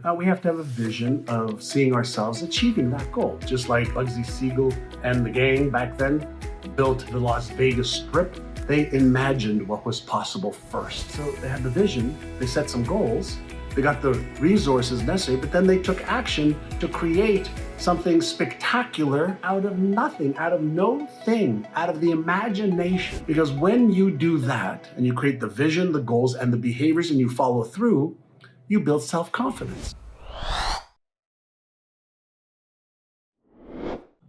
We have to have a vision of seeing ourselves achieving that goal. Just like Bugsy Siegel and the gang back then built the Las Vegas Strip, they imagined what was possible first. So they had the vision, they set some goals, they got the resources necessary, but then they took action to create something spectacular out of nothing, out of no thing, out of the imagination. Because when you do that and you create the vision, the goals, and the behaviors, and you follow through, you build self-confidence.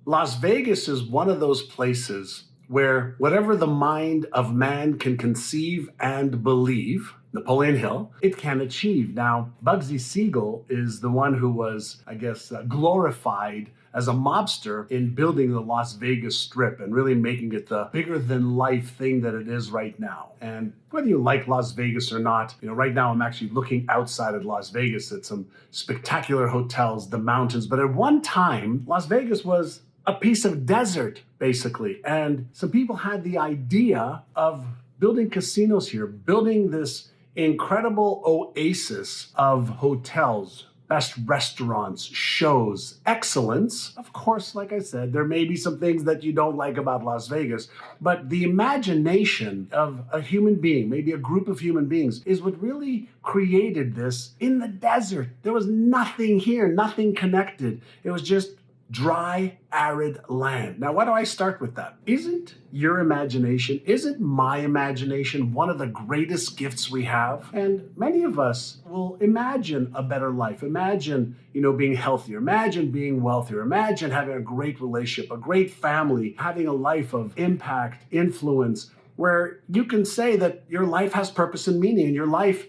Las Vegas is one of those places where whatever the mind of man can conceive and believe, Napoleon Hill, it can achieve. Now, Bugsy Siegel is the one who was, I guess, glorified as a mobster in building the Las Vegas Strip and really making it the bigger than life thing that it is right now. And whether you like Las Vegas or not, right now I'm actually looking outside of Las Vegas at some spectacular hotels, the mountains. But at one time, Las Vegas was a piece of desert, basically. And some people had the idea of building casinos here, building this incredible oasis of hotels, best restaurants, shows, excellence. Of course, like I said, there may be some things that you don't like about Las Vegas, but the imagination of a human being, maybe a group of human beings, is what really created this in the desert. There was nothing here, nothing connected. It was just dry, arid land. Now, why do I start with that? Isn't your imagination, isn't my imagination one of the greatest gifts we have? And many of us will imagine a better life. Imagine, being healthier. Imagine being wealthier. Imagine having a great relationship, a great family, having a life of impact, influence, where you can say that your life has purpose and meaning, and your life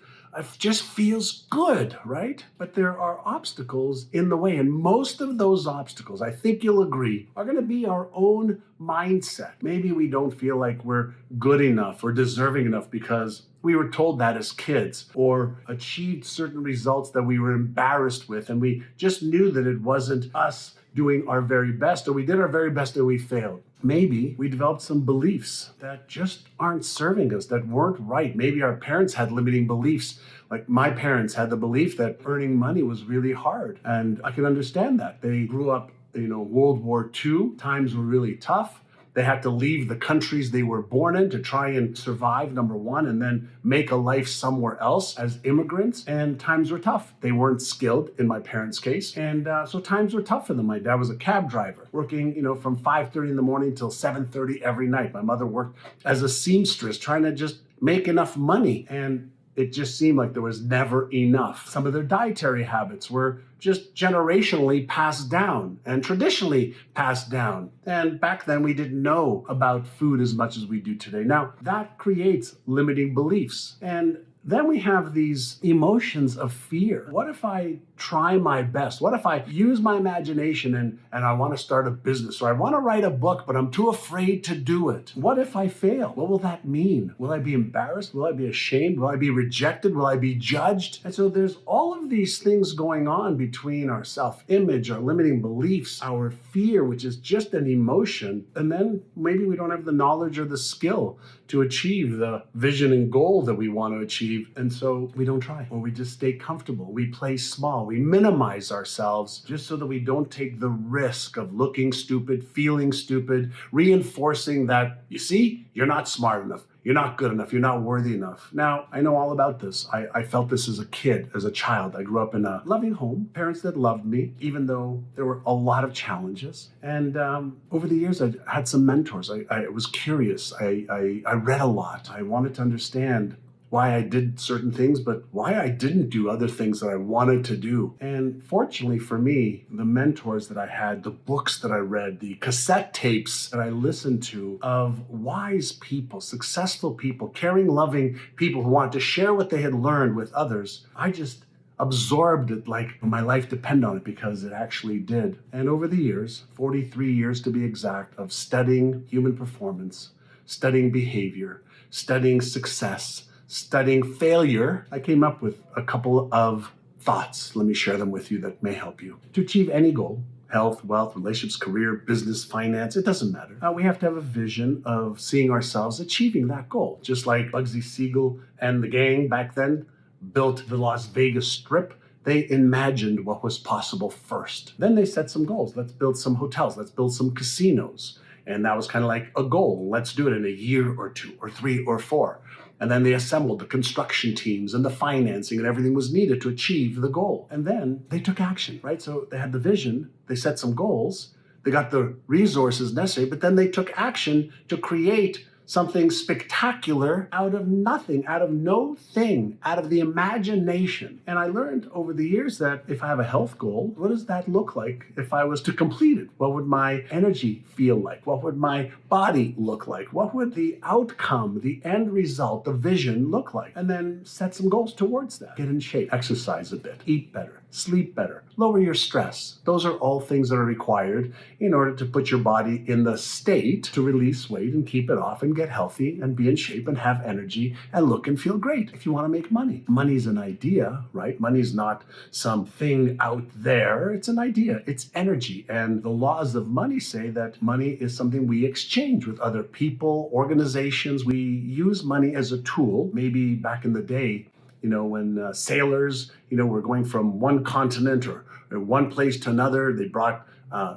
just feels good, right? But there are obstacles in the way. And most of those obstacles, I think you'll agree, are going to be our own mindset. Maybe we don't feel like we're good enough or deserving enough because we were told that as kids, or achieved certain results that we were embarrassed with, and we just knew that it wasn't us doing our very best, or we did our very best and we failed. Maybe we developed some beliefs that just aren't serving us, that weren't right. Maybe our parents had limiting beliefs. Like my parents had the belief that earning money was really hard. And I can understand that. They grew up, World War II. Times were really tough. They had to leave the countries they were born in to try and survive, number one, and then make a life somewhere else as immigrants. And times were tough. They weren't skilled, in my parents' case. And so times were tough for them. My dad was a cab driver, working, from 5:30 in the morning till 7:30 every night. My mother worked as a seamstress, trying to just make enough money. And it just seemed like there was never enough. Some of their dietary habits were just generationally passed down and traditionally passed down. And back then we didn't know about food as much as we do today. Now that creates limiting beliefs. And then we have these emotions of fear. What if I try my best? What if I use my imagination and I want to start a business, or I want to write a book, but I'm too afraid to do it? What if I fail? What will that mean? Will I be embarrassed? Will I be ashamed? Will I be rejected? Will I be judged? And so there's all of these things going on between our self-image, our limiting beliefs, our fear, which is just an emotion. And then maybe we don't have the knowledge or the skill to achieve the vision and goal that we want to achieve. And so we don't try, or we just stay comfortable. We play small. We minimize ourselves just so that we don't take the risk of looking stupid, feeling stupid, reinforcing that, you see, you're not smart enough. You're not good enough. You're not worthy enough. Now, I know all about this. I felt this as a kid, as a child. I grew up in a loving home, parents that loved me, even though there were a lot of challenges. And over the years, I had some mentors. I was curious. I read a lot. I wanted to understand why I did certain things, but why I didn't do other things that I wanted to do. And fortunately for me, the mentors that I had, the books that I read, the cassette tapes that I listened to of wise people, successful people, caring, loving people who wanted to share what they had learned with others, I just absorbed it like my life depended on it, because it actually did. And over the years, 43 years to be exact, of studying human performance, studying behavior, studying success, studying failure, I came up with a couple of thoughts. Let me share them with you that may help you. To achieve any goal, health, wealth, relationships, career, business, finance, it doesn't matter. We have to have a vision of seeing ourselves achieving that goal. Just like Bugsy Siegel and the gang back then built the Las Vegas Strip, They imagined what was possible first. Then they set some goals. Let's build some hotels. Let's build some casinos. And that was kind of like a goal. Let's do it in a year or 2 or 3 or 4. And then they assembled the construction teams and the financing and everything was needed to achieve the goal. And then they took action, right? So they had the vision, they set some goals, they got the resources necessary, but then they took action to create something spectacular out of nothing, out of no thing, out of the imagination. And I learned over the years that if I have a health goal, what does that look like if I was to complete it? What would my energy feel like? What would my body look like? What would the outcome, the end result, the vision look like? And then set some goals towards that. Get in shape, exercise a bit, eat better, sleep better, lower your stress. Those are all things that are required in order to put your body in the state to release weight and keep it off and get healthy and be in shape and have energy and look and feel great. If you want to make money, money's an idea, right? Money's not something out there. It's an idea. It's energy. And the laws of money say that money is something we exchange with other people, organizations. We use money as a tool. Maybe back in the day, when sailors, were going from one continent or one place to another, they brought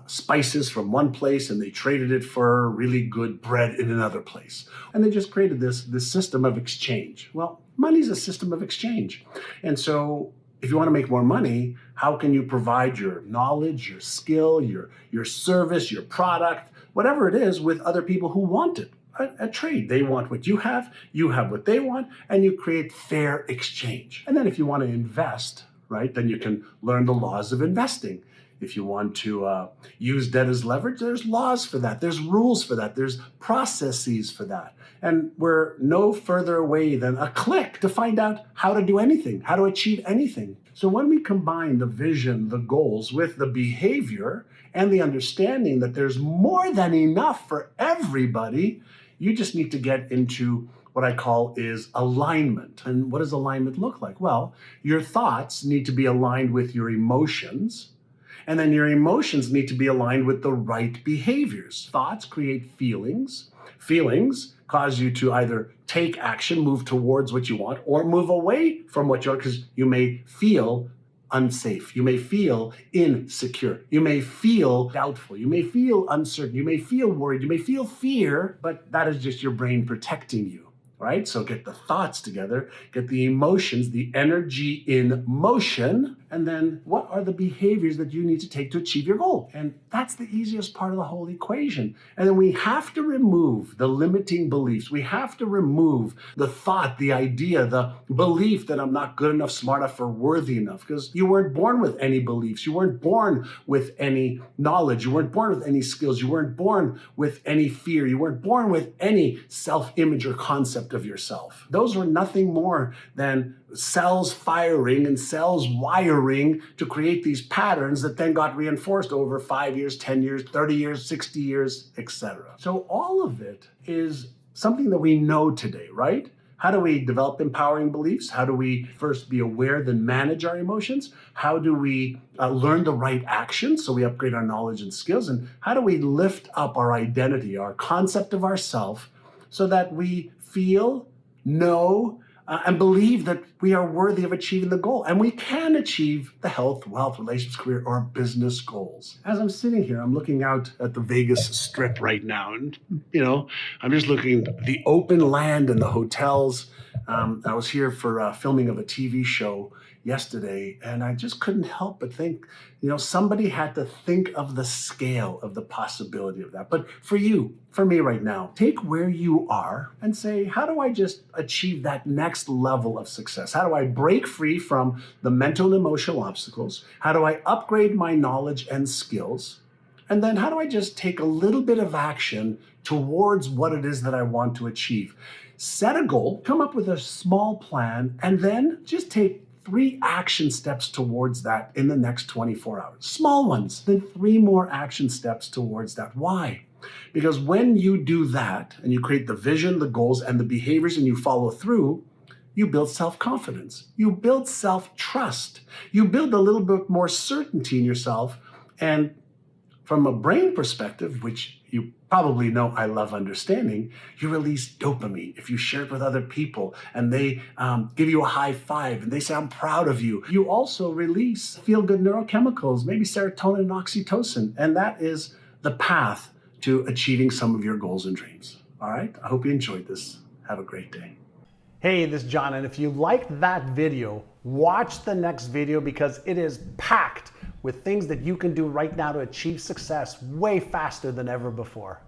spices from one place and they traded it for really good bread in another place. And they just created this system of exchange. Well, money's a system of exchange. And so if you want to make more money, how can you provide your knowledge, your skill, your service, your product, whatever it is, with other people who want it? A trade. They want what you have what they want, and you create fair exchange. And then if you want to invest, right, then you can learn the laws of investing. If you want to use debt as leverage, there's laws for that. There's rules for that. There's processes for that. And we're no further away than a click to find out how to do anything, how to achieve anything. So when we combine the vision, the goals with the behavior and the understanding that there's more than enough for everybody, you just need to get into what I call is alignment. And what does alignment look like? Well, your thoughts need to be aligned with your emotions, and then your emotions need to be aligned with the right behaviors. Thoughts create feelings. Feelings cause you to either take action, move towards what you want, or move away from what you want, because you may feel unsafe. You may feel insecure. You may feel doubtful. You may feel uncertain. You may feel worried. You may feel fear, but that is just your brain protecting you, right? So get the thoughts together, get the emotions, the energy in motion, and then what are the behaviors that you need to take to achieve your goal? And that's the easiest part of the whole equation. And then we have to remove the limiting beliefs. We have to remove the thought, the idea, the belief that I'm not good enough, smart enough, or worthy enough, because you weren't born with any beliefs. You weren't born with any knowledge. You weren't born with any skills. You weren't born with any fear. You weren't born with any self-image or concept of yourself. Those were nothing more than cells firing and cells wiring to create these patterns that then got reinforced over 5 years, 10 years, 30 years, 60 years, etc. So all of it is something that we know today, right? How do we develop empowering beliefs? How do we first be aware, then manage our emotions? How do we learn the right actions so we upgrade our knowledge and skills? And how do we lift up our identity, our concept of ourself, so that we feel, know, and believe that we are worthy of achieving the goal. And we can achieve the health, wealth, relationships, career, or business goals. As I'm sitting here, I'm looking out at the Vegas Strip right now. And, I'm just looking at the open land and the hotels. I was here for filming of a TV show yesterday, and I just couldn't help but think, somebody had to think of the scale of the possibility of that. But for you, for me right now, take where you are and say, how do I just achieve that next level of success? How do I break free from the mental and emotional obstacles? How do I upgrade my knowledge and skills? And then how do I just take a little bit of action towards what it is that I want to achieve? Set a goal, come up with a small plan, and then just take 3 action steps towards that in the next 24 hours. Small ones, then 3 more action steps towards that. Why? Because when you do that and you create the vision, the goals, and the behaviors, and you follow through, you build self-confidence. You build self-trust. You build a little bit more certainty in yourself. And From a brain perspective, which you probably know I love understanding, you release dopamine if you share it with other people and they give you a high five and they say, I'm proud of you. You also release feel-good neurochemicals, maybe serotonin and oxytocin, and that is the path to achieving some of your goals and dreams. All right, I hope you enjoyed this. Have a great day. Hey, this is John, and if you liked that video, watch the next video because it is packed with things that you can do right now to achieve success way faster than ever before.